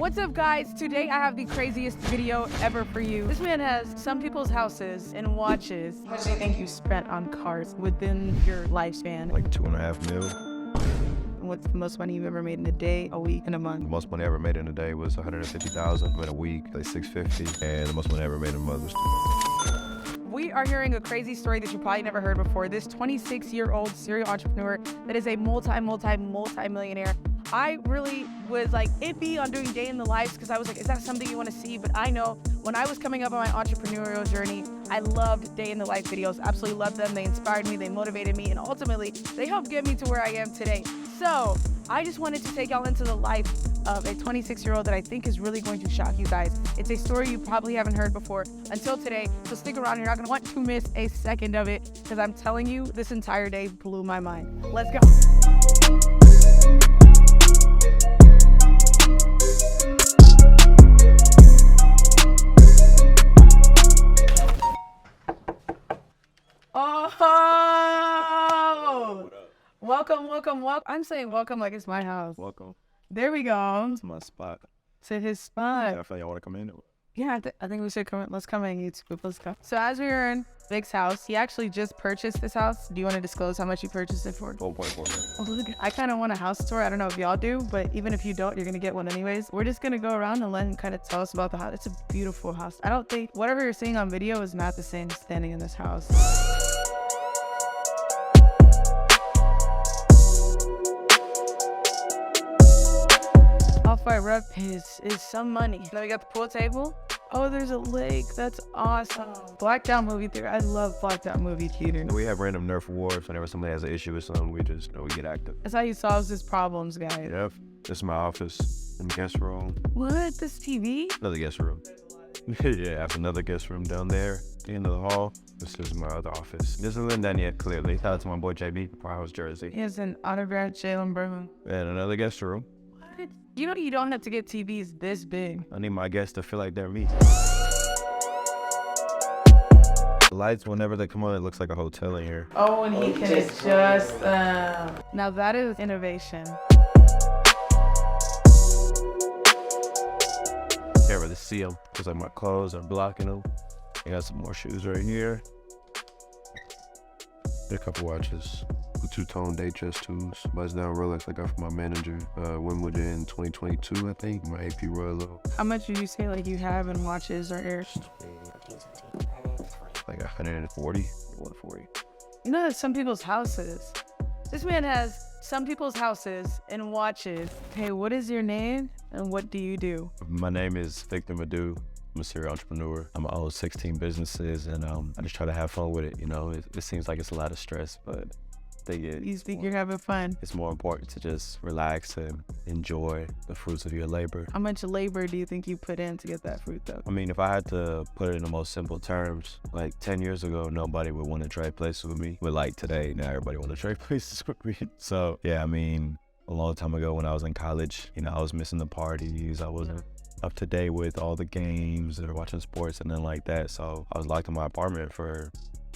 What's up, guys? Today I have the craziest video ever for you. This man has some people's houses and watches. How much do you think you spent on cars within your lifespan? Like 2.5 mil. What's the most money you've ever made in a day, a week, and a month? The most money I ever made in a day was 150,000. In a week, like 650. And the most money I ever made in a month was 2. We are hearing a crazy story that you probably never heard before. This 26-year-old serial entrepreneur that is a multi-millionaire. I really was like iffy on doing day in the lives because I was like, is that something you want to see? But I know when I was coming up on my entrepreneurial journey, I loved day in the life videos. Absolutely loved them. They inspired me, they motivated me, and ultimately they helped get me to where I am today. So I just wanted to take y'all into the life of a 26-year-old that I think is really going to shock you guys. It's a story you probably haven't heard before until today. So stick around. You're not going to want to miss a second of it because I'm telling you, this entire day blew my mind. Let's go. Oh, welcome. I'm saying welcome like it's my house. Welcome. There we go. It's my spot. To his spot. Yeah, I feel like y'all want to come in. Yeah, I think we should come. Let's come in YouTube. Let's go. So as we were in Vic's house, he actually just purchased this house. Do you want to disclose how much you purchased it for? 12.4 million. Oh, look, I kind of want a house tour. I don't know if y'all do, but even if you don't, you're going to get one anyways. We're just going to go around and let him kind of tell us about the house. It's a beautiful house. I don't think whatever you're seeing on video is not the same as standing in this house. Off our rep is some money. Then we got the pool table. Oh, there's a lake. That's awesome. Blacked-out movie theater. I love blacked-out movie theater. We have random Nerf wars. Whenever somebody has an issue with something, we just we get active. That's how he solves his problems, guys. Yep. This is my office. And guest room. What? This TV? Another guest room. Yeah, I have another guest room down there at the end of the hall. This is my other office. This isn't done yet, clearly. Shout out to my boy JB, Powerhouse Jersey. He has an autographed Jalen Brown. And another guest room. What? You know you don't have to get TVs this big. I need my guests to feel like they're me. The lights, whenever they come on, it looks like a hotel in here. Oh, and he can adjust them. Now that is innovation. Can't really see them because like my clothes are blocking them. I got some more shoes right here. A couple watches. The two-tone Datejust 2s. Buzz down Rolex I got from my manager. Wimbledon 2022, I think. My AP Royal. How much did you say like you have in watches or ears? Like 140. 140. You know, that's some people's houses. This man has some people's houses and watches. Hey, what is your name and what do you do? My name is Victor Madu. I'm a serial entrepreneur. I'm own 16 businesses and I just try to have fun with it. You know, it seems like it's a lot of stress, but You think you're having fun? It's more important to just relax and enjoy the fruits of your labor. How much labor do you think you put in to get that fruit though? I mean, if I had to put it in the most simple terms, like 10 years ago, nobody would want to trade places with me. But like today, now everybody want to trade places with me. So yeah, I mean, a long time ago when I was in college, you know, I was missing the parties. I wasn't up to date with all the games or watching sports and then like that. So I was locked in my apartment for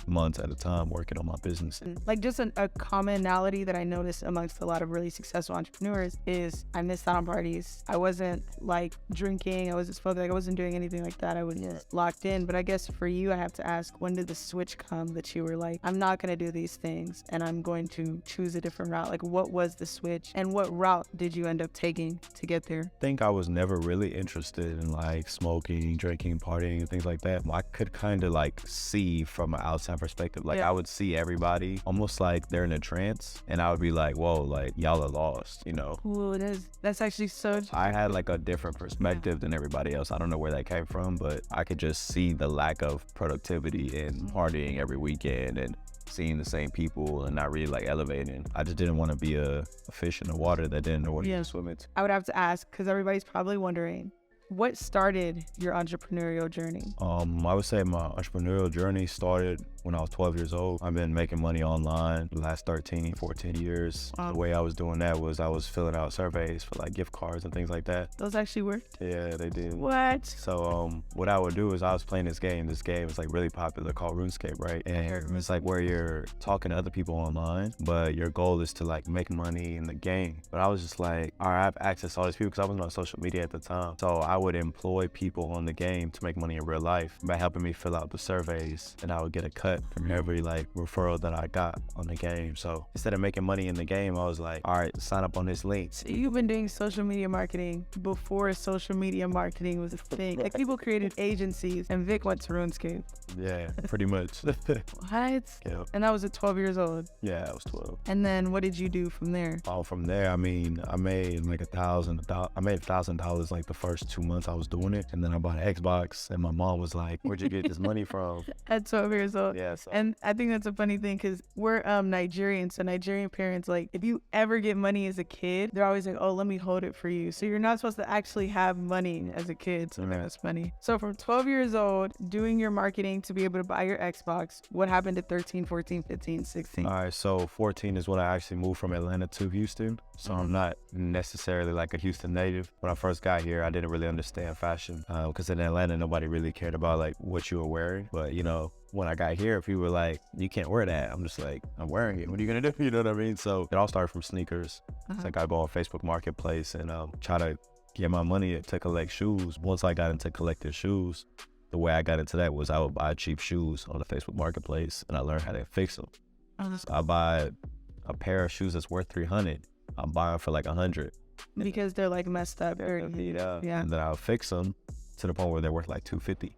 months at a time working on my business. Like just a commonality that I noticed amongst a lot of really successful entrepreneurs is I missed out on parties. I wasn't like drinking, I wasn't smoking, like I wasn't doing anything like that. I was just locked in. But I guess for you, I have to ask, when did the switch come that you were like, I'm not gonna do these things and I'm going to choose a different route? Like what was the switch and what route did you end up taking to get there? I think I was never really interested in like smoking, drinking, partying and things like that. I could kind of like see from an outside perspective, like I would see everybody almost like they're in a trance and I would be like, whoa, like y'all are lost, you know. Ooh, that's actually so I had like a different perspective than everybody else. I don't know where that came from, but I could just see the lack of productivity and partying every weekend and seeing the same people and not really like elevating. I just didn't want to be a fish in the water that didn't know what to swim in. I would have to ask, because everybody's probably wondering, what started your entrepreneurial journey? I would say my entrepreneurial journey started when I was 12 years old. I've been making money online the last 13, 14 years. Wow. The way I was doing that was I was filling out surveys for like gift cards and things like that. Those actually work? Yeah, they did. What? So what I would do is I was playing this game. This game is like really popular called RuneScape, right? And it's like where you're talking to other people online, but your goal is to like make money in the game. But I was just like, all right, I have access to all these people because I wasn't on social media at the time. So I would employ people on the game to make money in real life by helping me fill out the surveys, and I would get a cut from every like referral that I got on the game. So instead of making money in the game, I was like, all right, sign up on this link. So you've been doing social media marketing before social media marketing was a thing. Like people created agencies and Vic went to RuneScape. Yeah, pretty much. What? Yeah. And that was at 12 years old. Yeah, I was 12. And then what did you do from there? From there, I mean, I made like $1,000 like the first 2 months I was doing it. And then I bought an Xbox, and my mom was like, where'd you get this money from? At 12 years old. Yeah. So. And I think that's a funny thing because we're Nigerian. So Nigerian parents, like if you ever get money as a kid, they're always like, oh, let me hold it for you. So you're not supposed to actually have money as a kid. So that's funny. So from 12 years old, doing your marketing to be able to buy your Xbox, what happened at 13, 14, 15, 16? All right, so 14 is when I actually moved from Atlanta to Houston. So I'm not necessarily like a Houston native. When I first got here, I didn't really understand fashion because in Atlanta, nobody really cared about like what you were wearing. But you know, when I got here, people were like, you can't wear that. I'm just like, I'm wearing it. What are you gonna do? You know what I mean? So it all started from sneakers. It's like I go on Facebook Marketplace and try to get my money to collect shoes. Once I got into collecting shoes, the way I got into that was I would buy cheap shoes on the Facebook Marketplace, and I learned how to fix them. So I buy a pair of shoes that's worth $300. I'm buying for like $100 because they're like messed up. Yeah. Yeah. And then I'll fix them to the point where they're worth like $250,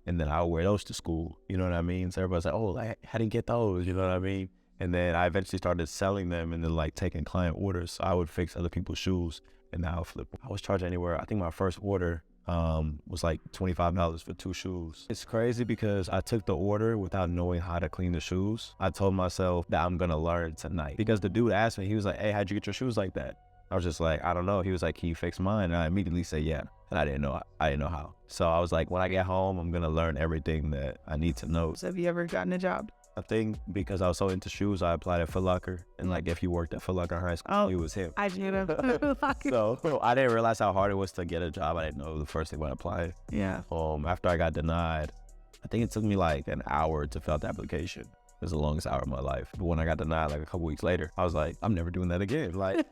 and then I'll wear those to school. You know what I mean? So everybody's like, oh, like, how do you get those? You know what I mean? And then I eventually started selling them and then like taking client orders. So I would fix other people's shoes and now I'll flip them. I was charging anywhere. I think my first order was like $25 for 2 shoes. It's crazy because I took the order without knowing how to clean the shoes. I told myself that I'm gonna learn tonight because the dude asked me, he was like, hey, how'd you get your shoes like that? I was just like, I don't know. He was like, can you fix mine? And I immediately said, yeah. And I didn't know how. So I was like, when I get home, I'm gonna learn everything that I need to know. So have you ever gotten a job? I think because I was so into shoes, I applied at Foot Locker. And like, if you worked at Foot Locker in high school, it was him. I did. So I didn't realize how hard it was to get a job. I didn't know the first thing when I applied. Yeah. After I got denied, I think it took me like an hour to fill out the application. It was the longest hour of my life. But when I got denied like a couple weeks later, I was like, I'm never doing that again. Like,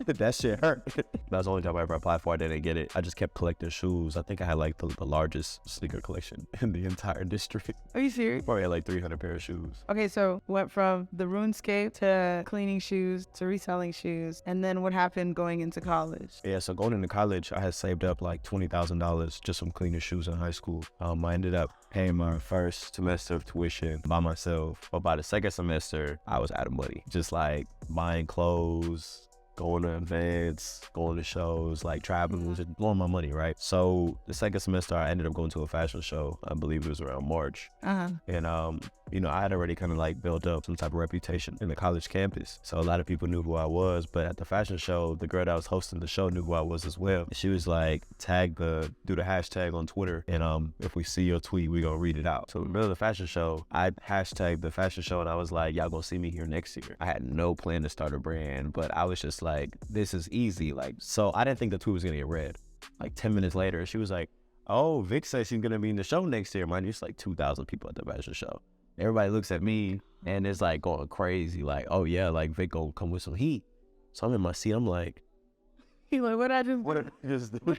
that shit hurt. That's the only job I ever applied for. I didn't get it. I just kept collecting shoes. I think I had like the largest sneaker collection in the entire district. Are you serious? Probably had like 300 pair of shoes. Okay, so went from the RuneScape to cleaning shoes to reselling shoes. And then what happened going into college? Yeah, so going into college, I had saved up like $20,000 just from cleaning shoes in high school. I ended up paying my first semester of tuition by myself. But by the second semester, I was out of money. Just like buying clothes, going to events, going to shows, like traveling, just blowing my money, right? So the second semester, I ended up going to a fashion show. I believe it was around March. And, you know, I had already kind of like built up some type of reputation in the college campus. So a lot of people knew who I was. But at the fashion show, the girl that was hosting the show knew who I was as well. She was like, do the hashtag on Twitter. And if we see your tweet, we gonna read it out. So in the middle of the fashion show, I hashtagged the fashion show and I was like, y'all gonna see me here next year. I had no plan to start a brand, but I was just like, this is easy. Like, so I didn't think the tweet was gonna get read. Like 10 minutes later, she was like, oh, Vic says she's gonna be in the show next year. Mind you, it's like 2,000 people at the fashion show. Everybody looks at me and it's like going crazy. Like, oh yeah, like Vic gonna come with some heat. So I'm in my seat. I'm like, you're like, what I just do?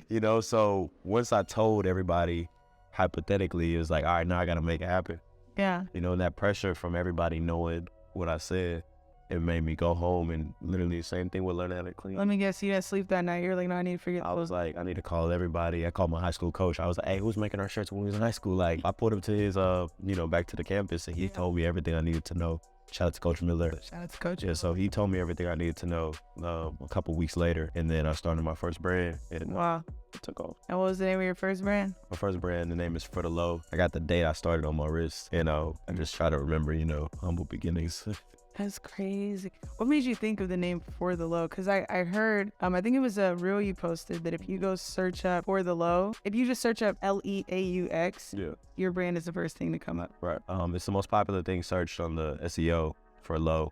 You know, so once I told everybody, hypothetically, it was like, all right, now I gotta make it happen. Yeah. You know, and that pressure from everybody knowing what I said, it made me go home and literally the same thing with learning how to clean. Let me guess, you didn't sleep that night. You're like, no, I need to forget. I was like, I need to call everybody. I called my high school coach. I was like, hey, who's making our shirts when we was in high school? Like, I pulled him to his, back to the campus, and he told me everything I needed to know. Shout out to Coach Miller. Shout out to Coach. Yeah, so he told me everything I needed to know a couple weeks later, and then I started my first brand, and wow, it took off. And what was the name of your first brand? My first brand, the name is For the Low. I got the date I started on my wrist, and I just try to remember, humble beginnings. That's crazy. What made you think of the name For the Low? Because I heard, I think it was a reel you posted that if you go search up For the Low, if you just search up Leaux, Yeah. your brand is the first thing to come up. Right. It's the most popular thing searched on the SEO for low,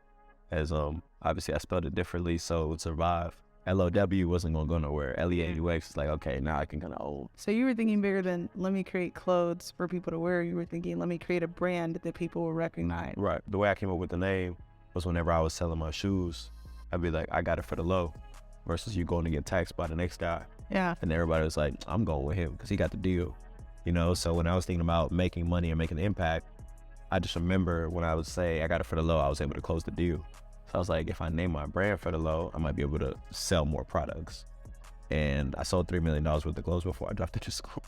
as obviously I spelled it differently so it would survive. LOW wasn't gonna go nowhere. LEAUX is like, okay, now I can kind of own. So you were thinking bigger than let me create clothes for people to wear. You were thinking let me create a brand that people will recognize. Right. The way I came up with the name was whenever I was selling my shoes, I'd be like, I got it for the low, versus you going to get taxed by the next guy. Yeah. And everybody was like, I'm going with him because he got the deal. You know, so when I was thinking about making money and making an impact, I just remember when I would say I got it for the low, I was able to close the deal. So I was like, if I name my brand For the Low, I might be able to sell more products. And I sold $3 million worth of clothes before I dropped into school.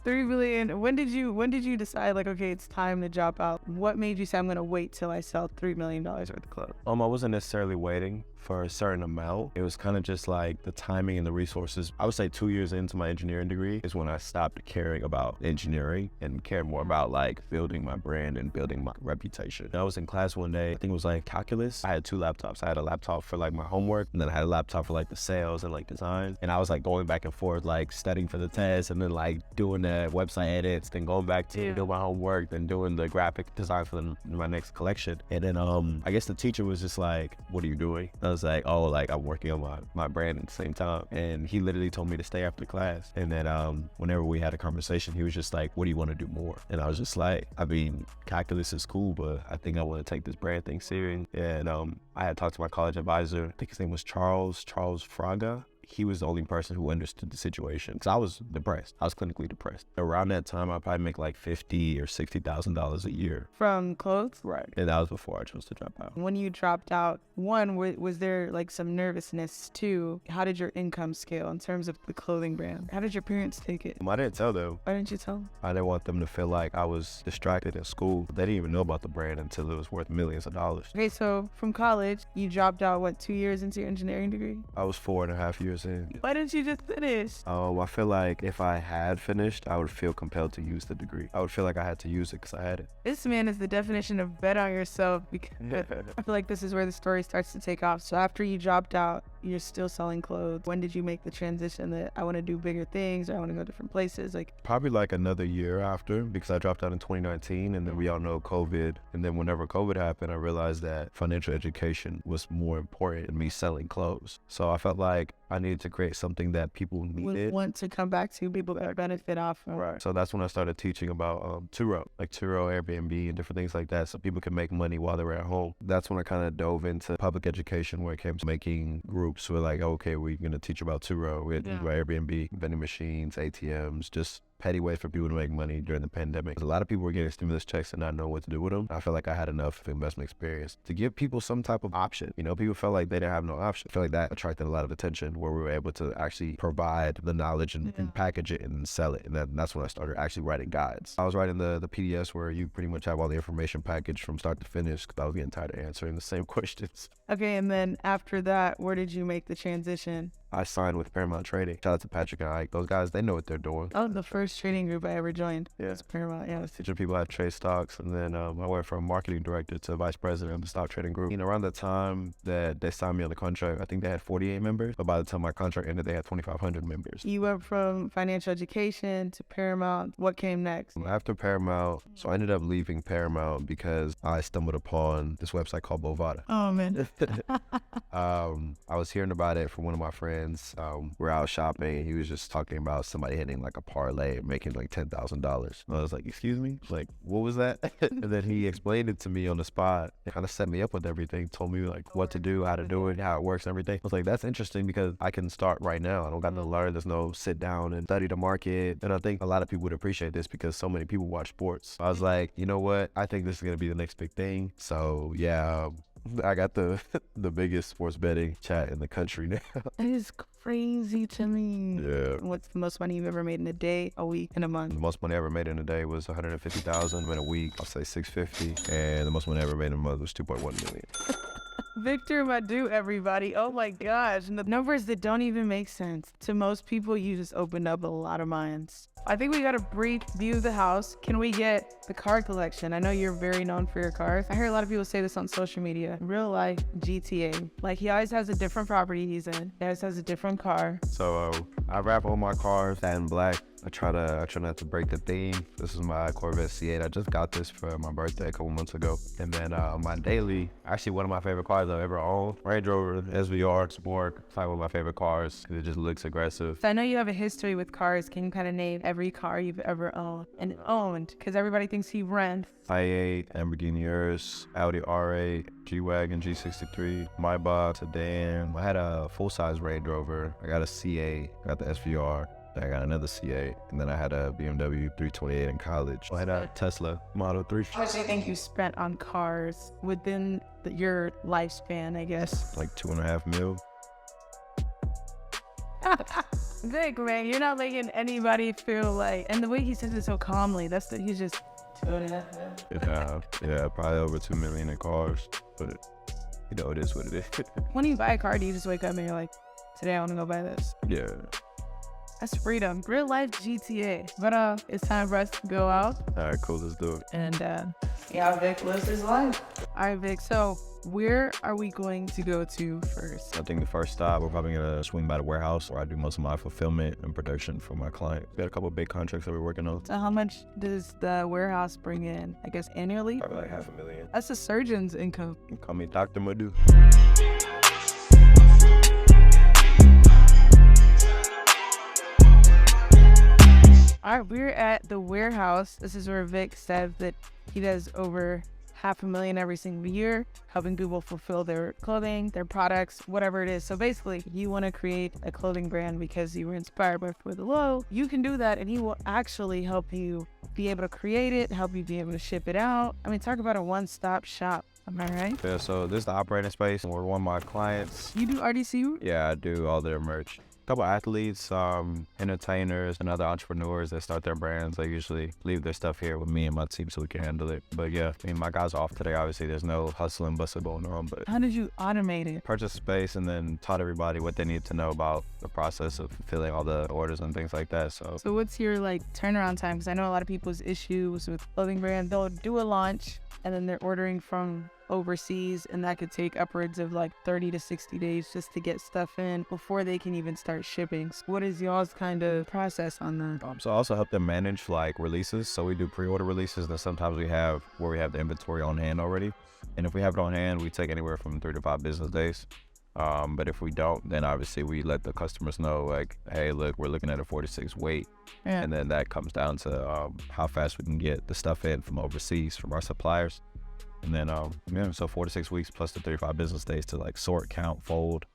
3 million. When did you decide like, okay, it's time to drop out? What made you say I'm gonna wait till I sell $3 million worth of clothes? I wasn't necessarily waiting for a certain amount. It was kind of just like the timing and the resources. I would say 2 years into my engineering degree is when I stopped caring about engineering and cared more about like building my brand and building my reputation. I was in class one day, I think it was like calculus. I had 2 laptops. I had a laptop for like my homework, and then I had a laptop for like the sales and like design. And I was like going back and forth, like studying for the test and then like doing the website edits, then going back to do my homework, then doing the graphic design for my next collection. And then I guess the teacher was just like, what are you doing? I was like, oh, like I'm working on my brand at the same time. And he literally told me to stay after class. And then whenever we had a conversation, he was just like, what do you want to do more? And I was just like, I mean, calculus is cool, but I think I want to take this brand thing serious. And I had talked to my college advisor. I think his name was Charles Fraga. He was the only person who understood the situation because I was depressed. I was clinically depressed. Around that time, I probably make like $50,000 or $60,000 a year From clothes? Right. And that was before I chose to drop out. When you dropped out, one, was there like some nervousness? 2, how did your income scale in terms of the clothing brand? How did your parents take it? I didn't tell them. Why didn't you tell them? I didn't want them to feel like I was distracted in school. They didn't even know about the brand until it was worth millions of dollars. Okay, so from college, you dropped out, what, 2 years into your engineering degree? I was 4.5 years in. Why didn't you just finish? I feel like if I had finished, I would feel compelled to use the degree. I would feel like I had to use it because I had it. This man is the definition of bet on yourself, because I feel like this is where the story starts to take off. So after you dropped out, you're still selling clothes. When did you make the transition that I want to do bigger things or I want to go different places? Like probably like another year after, because I dropped out in 2019 and then we all know COVID. And then whenever COVID happened, I realized that financial education was more important than me selling clothes. So I felt like I needed to create something that people needed. Would want to come back to, people that benefit off from. Right. So that's when I started teaching about Turo, like Turo, Airbnb, and different things like that, so people can make money while they're at home. That's when I kind of dove into public education, where it came to making groups. We're like, okay, we're going to teach about Turo, we're going to teach about Airbnb, vending machines, ATMs, just petty ways for people to make money during the pandemic. A lot of people were getting stimulus checks and not knowing what to do with them. I felt like I had enough investment experience to give people some type of option. You know, people felt like they didn't have no option. I feel like that attracted a lot of attention, where we were able to actually provide the knowledge and package it and sell it. And that's when I started actually writing guides. I was writing the PDFs where you pretty much have all the information packaged from start to finish, because I was getting tired of answering the same questions. Okay, and then after that, where did you make the transition? I signed with Paramount Trading. Shout out to Patrick and Ike. Those guys, they know what they're doing. Oh, the first trading group I ever joined. Yeah. It's Paramount, yeah. I was teaching people how to trade stocks, and then I went from marketing director to vice president of the stock trading group. And around the time that they signed me on the contract, I think they had 48 members, but by the time my contract ended, they had 2,500 members. You went from financial education to Paramount. What came next? After Paramount, so I ended up leaving Paramount because I stumbled upon this website called Bovada. Oh, man. I was hearing about it from one of my friends. We're out shopping, and he was just talking about somebody hitting like a parlay and making like $10,000. I was like, excuse me? Like, what was that? And then he explained it to me on the spot. It kind of set me up with everything, told me like what to do, how to do it, how it works, everything. I was like, that's interesting, because I can start right now. I don't got to learn. There's no sit down and study the market. And I think a lot of people would appreciate this, because so many people watch sports. I was like, you know what? I think this is going to be the next big thing. So yeah, I got the biggest sports betting chat in the country now. That is crazy to me. Yeah. What's the most money you've ever made in a day, a week, in a month? The most money I ever made in a day was $150,000. In a week, I'll say $650,000. And the most money I ever made in a month was $2.1 million. Victor Madu, everybody. Oh my gosh. And the numbers that don't even make sense. To most people, you just opened up a lot of minds. I think we got a brief view of the house. Can we get the car collection? I know you're very known for your cars. I hear a lot of people say this on social media. Real life GTA. Like, he always has a different property he's in. He always has a different car. So I wrap all my cars satin black. I try not to break the theme. This is my Corvette C8. I just got this for my birthday a couple months ago. And then my daily, actually one of my favorite cars I've ever owned, Range Rover SVR Sport. It's like one of my favorite cars because it just looks aggressive. So I know you have a history with cars. Can you kind of name every car you've ever owned? Because everybody thinks he rents. i8, Lamborghini Urus, Audi R8, G-Wagon, G63, Maybach, sedan. I had a full-size Range Rover. I got a C8, I got the SVR. I got another C8, and then I had a BMW 328 in college. I had a Tesla Model 3. How much do you think you spent on cars within your lifespan, I guess? Like $2.5 million. Vic, man, you're not making anybody feel like, and the way he says it so calmly, he's just $2.5 million. Yeah, probably over $2 million in cars, but you know, it is what it is. When you buy a car, do you just wake up and you're like, today I want to go buy this? Yeah. That's freedom. Real life GTA. But it's time for us to go out. All right, cool, let's do it. And yeah, Vic lives his life. All right, Vic, so where are we going to go to first? I think the first stop, we're probably gonna swing by the warehouse where I do most of my fulfillment and production for my client. We got a couple of big contracts that we're working on. So how much does the warehouse bring in, I guess, annually? Probably like $500,000. That's a surgeon's income. You call me Dr. Madu. All right, we're at the warehouse. This is where Vic says that he does over $500,000 every single year, helping people fulfill their clothing, their products, whatever it is. So basically, you want to create a clothing brand because you were inspired by For the Low. You can do that, and he will actually help you be able to create it, help you be able to ship it out. I mean, talk about a one-stop shop. Am I right? Yeah, so this is the operating space where one of my clients. You do RDC? Yeah, I do all their merch. Couple athletes, entertainers, and other entrepreneurs that start their brands. They usually leave their stuff here with me and my team so we can handle it. But yeah, I mean, my guys are off today. Obviously, there's no hustle and bustle going on. But how did you automate it? Purchase space and then taught everybody what they need to know about the process of fulfilling all the orders and things like that. So what's your turnaround time? Because I know a lot of people's issues with clothing brands. They'll do a launch and then they're ordering from overseas, and that could take upwards of 30 to 60 days just to get stuff in before they can even start shipping. So what is y'all's kind of process on that? So I also help them manage releases. So we do pre-order releases, and sometimes we have the inventory on hand already. And if we have it on hand, we take anywhere from 3 to 5 business days. But if we don't, then obviously we let the customers know, hey, look, we're looking at a 4 to 6 wait. Yeah. And then that comes down to how fast we can get the stuff in from overseas from our suppliers. And then, so 4 to 6 weeks plus the 35 business days to sort, count, fold,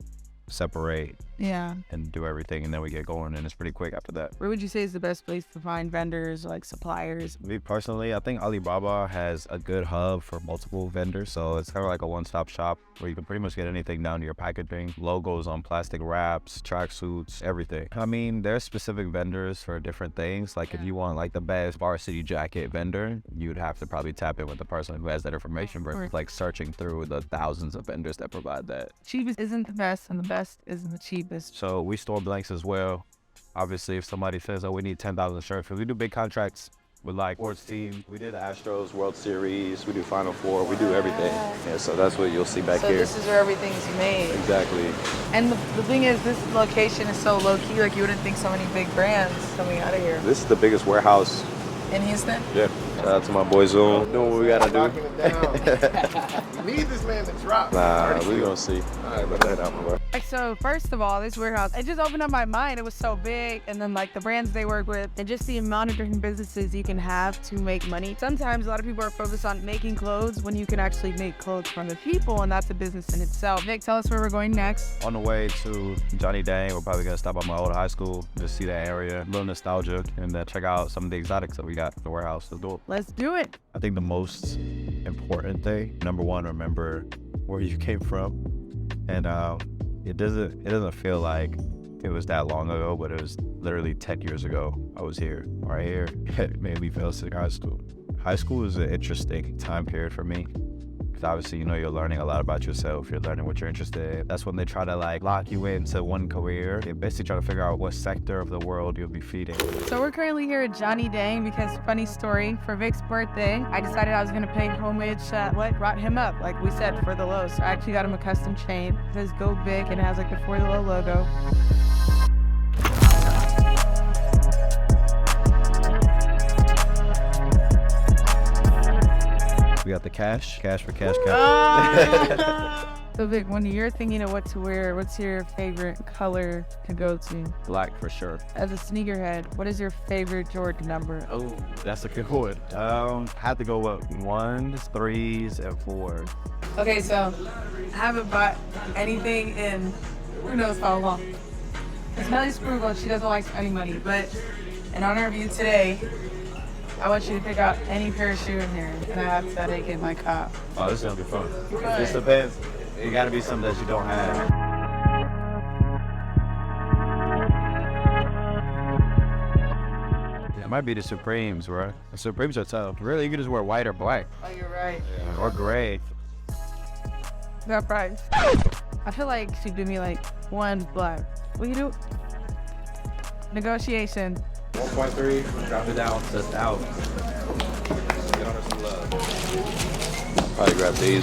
separate, and do everything, and then we get going, and it's pretty quick after that. Where would you say is the best place to find vendors, suppliers? Me personally, I think Alibaba has a good hub for multiple vendors, so it's kind of like a one-stop shop where you can pretty much get anything down to your packaging, logos on plastic wraps, tracksuits, everything. I mean, there's specific vendors for different things. If you want the best varsity jacket vendor, you'd have to probably tap in with the person who has that information versus searching through the thousands of vendors that provide that. Cheapest isn't the best, and the best isn't the cheapest. So we store blanks as well. Obviously, if somebody says, we need 10,000 shirts, if we do big contracts with sports team, we did the Astros World Series, we do Final Four, we do everything. Yeah, so that's what you'll see back here. So this is where everything's made. Exactly. And the thing is, this location is so low key, you wouldn't think so many big brands coming out of here. This is the biggest warehouse in Houston? Yeah. Shout out to my boy Zoom. Doing what we gotta do. You need this man to drop. Nah, we gonna see. All right, but that out my way. So first of all, this warehouse, it just opened up my mind. It was so big, and then the brands they work with, and just the amount of different businesses you can have to make money. Sometimes a lot of people are focused on making clothes when you can actually make clothes for other people, and that's a business in itself. Vic, tell us where we're going next. On the way to Johnny Dang, we're probably gonna stop by my old high school, just see that area, a little nostalgia, and check out some of the exotics that we got at the warehouse. Let's do it. Let's do it. I think the most important thing, number one, remember where you came from. And it doesn't feel like it was that long ago, but it was literally 10 years ago. I was here, right here. It made me feel sick. High school. High school is an interesting time period for me. obviously, you know, you're learning a lot about yourself. You're learning what you're interested in. That's when they try to like lock you into one career. They basically try to figure out what sector of the world you'll be feeding. So we're currently here at Johnny Dang because, funny story, for Vic's birthday, I decided I was going to pay homage what brought him up, like we said, for the low. So I actually got him a custom chain. It says Go Big and it has like the For the Low logo. We got the cash for cash. So Vic, when you're thinking of what to wear, what's your favorite color to go to? Black for sure. As a sneakerhead, what is your favorite Jordan number? Oh, that's a good one. Have to go with 1s, 3s, and 4s. Okay, so I haven't bought anything in who knows how long. It's Melly's frugal, she doesn't like spending money, but in honor of you today, I want you to pick out any pair of shoe in here, and I have to take it in my car. Oh, this is gonna be fun. It just depends. It gotta be something that you don't have. It might be the Supremes, bro. The Supremes are tough. Really, you can just wear white or black. Oh, you're right. Yeah, or gray. That price. I feel like she'd give me like one black. What you do? Negotiation. 1.3, drop it down to 1,000. Get on her some love. Probably grab these.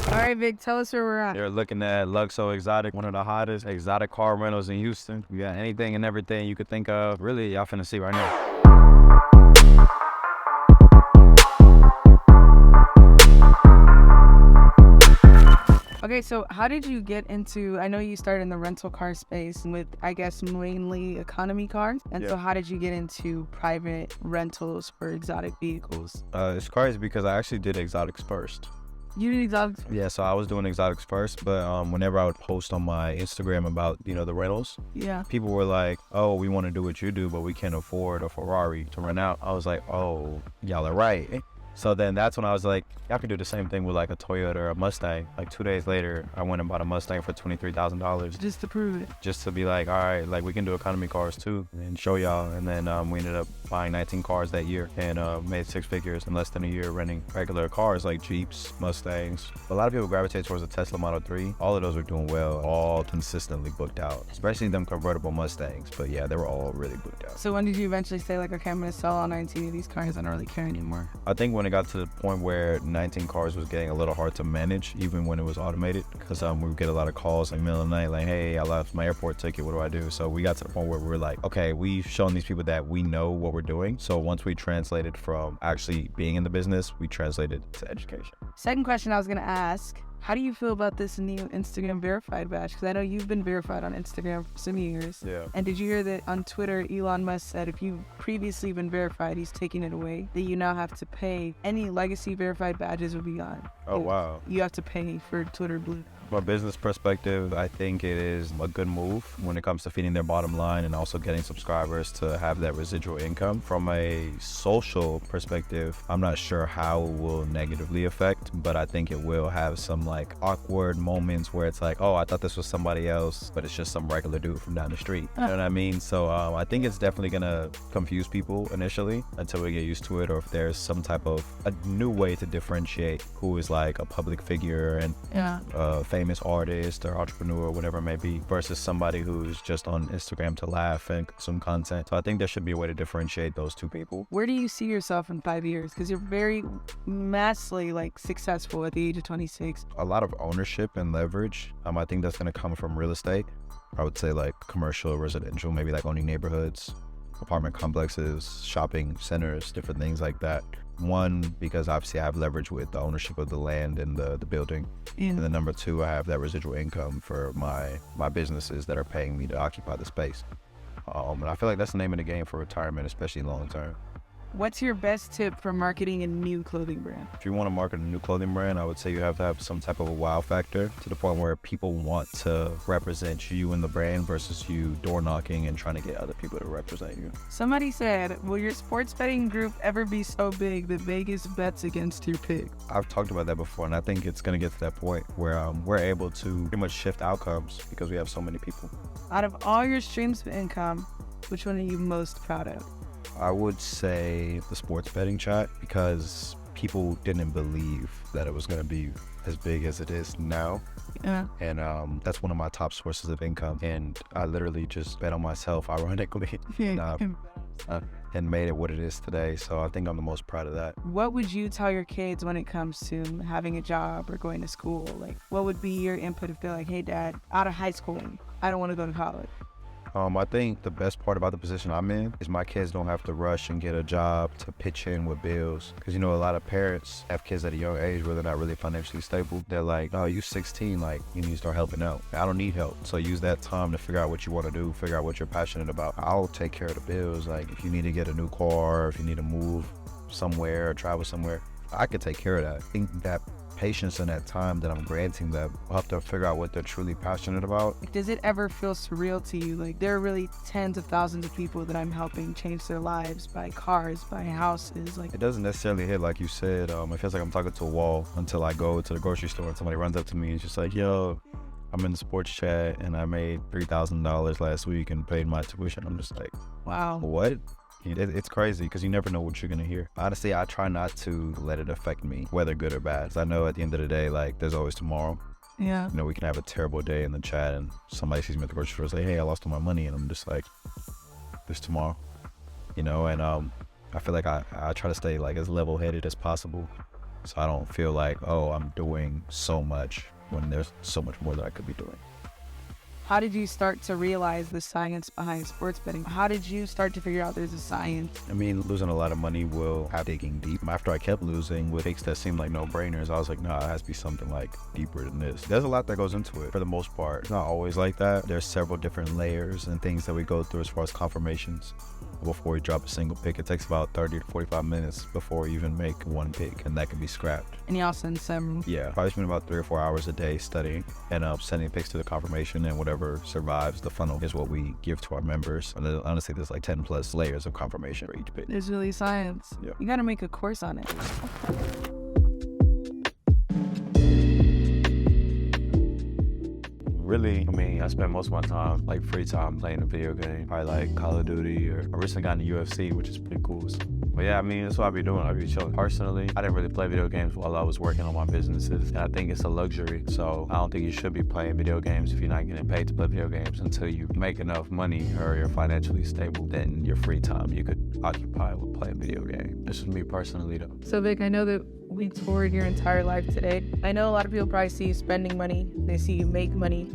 All right, Vic, tell us where we're at. You're looking at Luxo Exotic, one of the hottest exotic car rentals in Houston. We got anything and everything you could think of. Really, y'all finna see right now. Okay, so how did you get into, I know you started in the rental car space with, I guess, mainly economy cars. And so how did you get into private rentals for exotic vehicles? It's crazy because I actually did exotics first. You did exotics? Yeah, so I was doing exotics first, but whenever I would post on my Instagram about, you know, the rentals, people were like, oh, we want to do what you do, but we can't afford a Ferrari to rent out. I was like, oh, y'all are right. So then that's when I was like, y'all can do the same thing with like a Toyota or a Mustang. Like 2 days later, I went and bought a Mustang for $23,000. Just to prove it. Just to be like, all right, like we can do economy cars too and show y'all. And then we ended up buying 19 cars that year and made 6 figures in less than a year renting regular cars like Jeeps, Mustangs. A lot of people gravitate towards the Tesla Model 3. All of those are doing well, all consistently booked out, especially them convertible Mustangs. But yeah, they were all really booked out. So when did you eventually say like, okay, I'm going to sell all 19 of these cars? I don't really care anymore. I think when it got to the point where 19 cars was getting a little hard to manage, even when it was automated, because we would get a lot of calls like middle of the night, like, hey, I lost my airport ticket, what do I do? So we got to the point where we were like, okay, we've shown these people that we know what we're doing. So once we translated from actually being in the business, we translated to education. Second question I was going to ask, how do you feel about this new Instagram verified badge? Because I know you've been verified on Instagram for some years. Yeah. And did you hear that on Twitter, Elon Musk said if you've previously been verified, he's taking it away, that you now have to pay. Any legacy verified badges will be gone. Oh, wow. You have to pay for Twitter Blue. From a business perspective, I think it is a good move when it comes to feeding their bottom line and also getting subscribers to have that residual income. From a social perspective, I'm not sure how it will negatively affect, but I think it will have some like awkward moments where it's like, oh, I thought this was somebody else, but it's just some regular dude from down the street. You know what I mean? So I think it's definitely gonna confuse people initially until we get used to it, or if there's some type of a new way to differentiate who is like a public figure and famous artist or entrepreneur or whatever it may be versus somebody who's just on Instagram to laugh and consume content. So I think there should be a way to differentiate those two people. Where do you see yourself in 5 years? Because you're very massively like successful at the age of 26. A lot of ownership and leverage. I think that's going to come from real estate. I would say like commercial, residential, maybe like owning neighborhoods, apartment complexes, shopping centers, different things like that. One, because obviously I have leverage with the ownership of the land and the building. And then number two, I have that residual income for my businesses that are paying me to occupy the space. And I feel like that's the name of the game for retirement, especially long term. What's your best tip for marketing a new clothing brand? If you want to market a new clothing brand, I would say you have to have some type of a wow factor to the point where people want to represent you in the brand versus you door knocking and trying to get other people to represent you. Somebody said, will your sports betting group ever be so big that Vegas bets against your pick? I've talked about that before, and I think it's going to get to that point where we're able to pretty much shift outcomes because we have so many people. Out of all your streams of income, which one are you most proud of? I would say the sports betting chat, because people didn't believe that it was going to be as big as it is now. Yeah. And that's one of my top sources of income. And I literally just bet on myself, ironically, and made it what it is today. So I think I'm the most proud of that. What would you tell your kids when it comes to having a job or going to school? Like, what would be your input if they're like, hey, Dad, out of high school, I don't want to go to college? I think the best part about the position I'm in is my kids don't have to rush and get a job to pitch in with bills. Because, a lot of parents have kids at a young age where they're not really financially stable. They're like, oh, you're 16, like, you need to start helping out. I don't need help. So use that time to figure out what you want to do, figure out what you're passionate about. I'll take care of the bills. Like, if you need to get a new car, if you need to move somewhere or travel somewhere, I could take care of that. I think that patience and that time that I'm granting them, will have to figure out what they're truly passionate about. Does it ever feel surreal to you? Like, there are really tens of thousands of people that I'm helping change their lives, buy cars, buy houses. Like, it doesn't necessarily hit like you said. It feels like I'm talking to a wall until I go to the grocery store and somebody runs up to me and just like, yo, I'm in the sports chat and I made $3,000 last week and paid my tuition. I'm just like, wow. What? It's crazy because you never know what you're going to hear. Honestly, I try not to let it affect me, whether good or bad. 'Cause I know at the end of the day, like, there's always tomorrow. Yeah. We can have a terrible day in the chat and somebody sees me at the grocery store and say, hey, I lost all my money. And I'm just like, there's tomorrow, and I feel like I try to stay like as level-headed as possible. So I don't feel like, oh, I'm doing so much when there's so much more that I could be doing. How did you start to realize the science behind sports betting? How did you start to figure out there's a science? Losing a lot of money will have digging deep. After I kept losing with picks that seemed like no-brainers, I was like, nah, it has to be something like deeper than this. There's a lot that goes into it for the most part. It's not always like that. There's several different layers and things that we go through as far as confirmations. Before we drop a single pick, it takes about 30 to 45 minutes before we even make one pick, and that can be scrapped. And you also send some. Yeah, probably spend about 3 or 4 hours a day studying and sending picks to the confirmation, and whatever survives the funnel is what we give to our members. And honestly, there's like 10 plus layers of confirmation for each pick. There's really science. Yep. You got to make a course on it. Really, I spend most of my time, like free time, playing a video game, probably like Call of Duty, or I recently got into UFC, which is pretty cool. But yeah, that's what I be doing. I be chilling. Personally, I didn't really play video games while I was working on my businesses, and I think it's a luxury. So I don't think you should be playing video games if you're not getting paid to play video games until you make enough money or you're financially stable. Then your free time you could occupy with playing video game. This is me personally, though. So Vic, I know that we toured your entire life today. I know a lot of people probably see you spending money, they see you make money,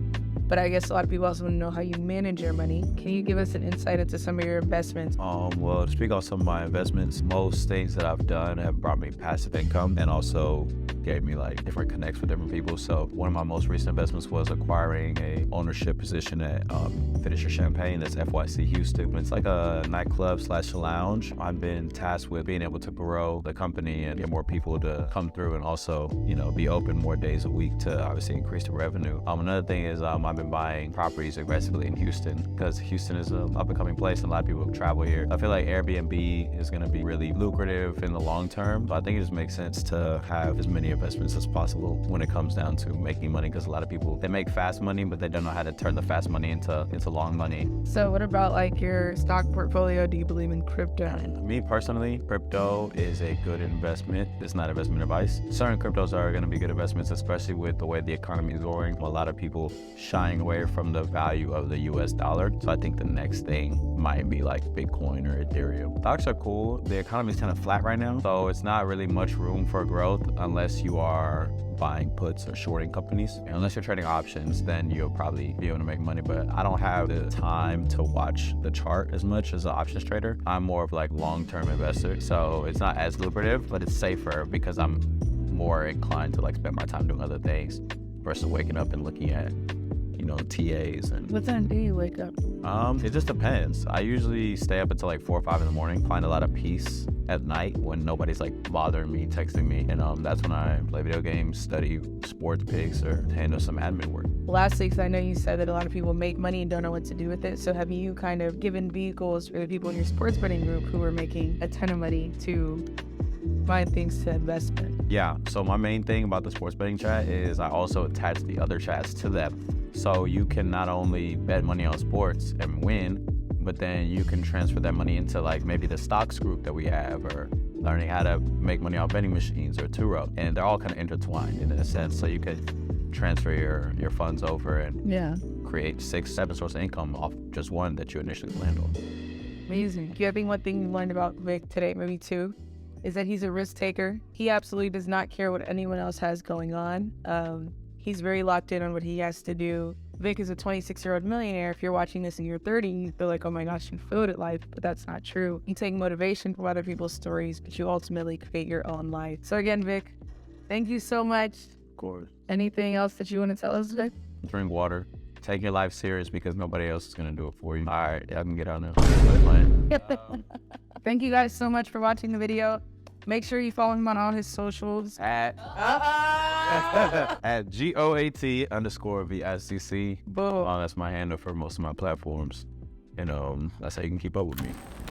but I guess a lot of people also want to know how you manage your money. Can you give us an insight into some of your investments? Well, to speak on some of my investments, most things that I've done have brought me passive income and also gave me like different connects with different people. So one of my most recent investments was acquiring a ownership position at Finish Your Champagne. That's FYC Houston. It's like a nightclub / lounge. I've been tasked with being able to grow the company and get more people to come through, and also, be open more days a week to obviously increase the revenue. Another thing is I've been buying properties aggressively in Houston because Houston is an up-and-coming place and a lot of people travel here. I feel like Airbnb is going to be really lucrative in the long term, but I think it just makes sense to have as many investments as possible when it comes down to making money, because a lot of people, they make fast money, but they don't know how to turn the fast money into long money. So what about like your stock portfolio? Do you believe in crypto? Me personally, crypto is a good investment. It's not investment advice. Certain cryptos are going to be good investments, especially with the way the economy is going. A lot of people shying away from the value of the US dollar. So I think the next thing might be like Bitcoin or Ethereum. Stocks are cool. The economy is kind of flat right now, so it's not really much room for growth unless you are buying puts or shorting companies. And unless you're trading options, then you'll probably be able to make money. But I don't have the time to watch the chart as much as an options trader. I'm more of like long-term investor. So it's not as lucrative, but it's safer because I'm more inclined to like spend my time doing other things versus waking up and looking at TAs and. What time do you wake up? It just depends. I usually stay up until like 4 or 5 in the morning, find a lot of peace at night when nobody's like bothering me, texting me. And that's when I play video games, study sports picks, or handle some admin work. Lastly, because I know you said that a lot of people make money and don't know what to do with it. So have you kind of given vehicles for the people in your sports betting group who are making a ton of money to find things to invest in? Yeah, so my main thing about the sports betting chat is I also attach the other chats to them. So you can not only bet money on sports and win, but then you can transfer that money into like maybe the stocks group that we have, or learning how to make money off vending machines or Turo. And they're all kind of intertwined in a sense. So you could transfer your funds over and create 6, 7 sources of income off just one that you initially planned on. Amazing. I think one thing you learned about Vic today, maybe two, is that he's a risk taker. He absolutely does not care what anyone else has going on. He's very locked in on what he has to do. Vic is a 26-year-old millionaire. If you're watching this and you're 30, you feel like, oh my gosh, you failed at life, but that's not true. You take motivation from other people's stories, but you ultimately create your own life. So again, Vic, thank you so much. Of course. Anything else that you want to tell us today? Drink water. Take your life serious because nobody else is going to do it for you. All right, I can get out now. Thank you guys so much for watching the video. Make sure you follow him on all his socials. At GOAT_VSCC. Boom. That's my handle for most of my platforms. And that's how you can keep up with me.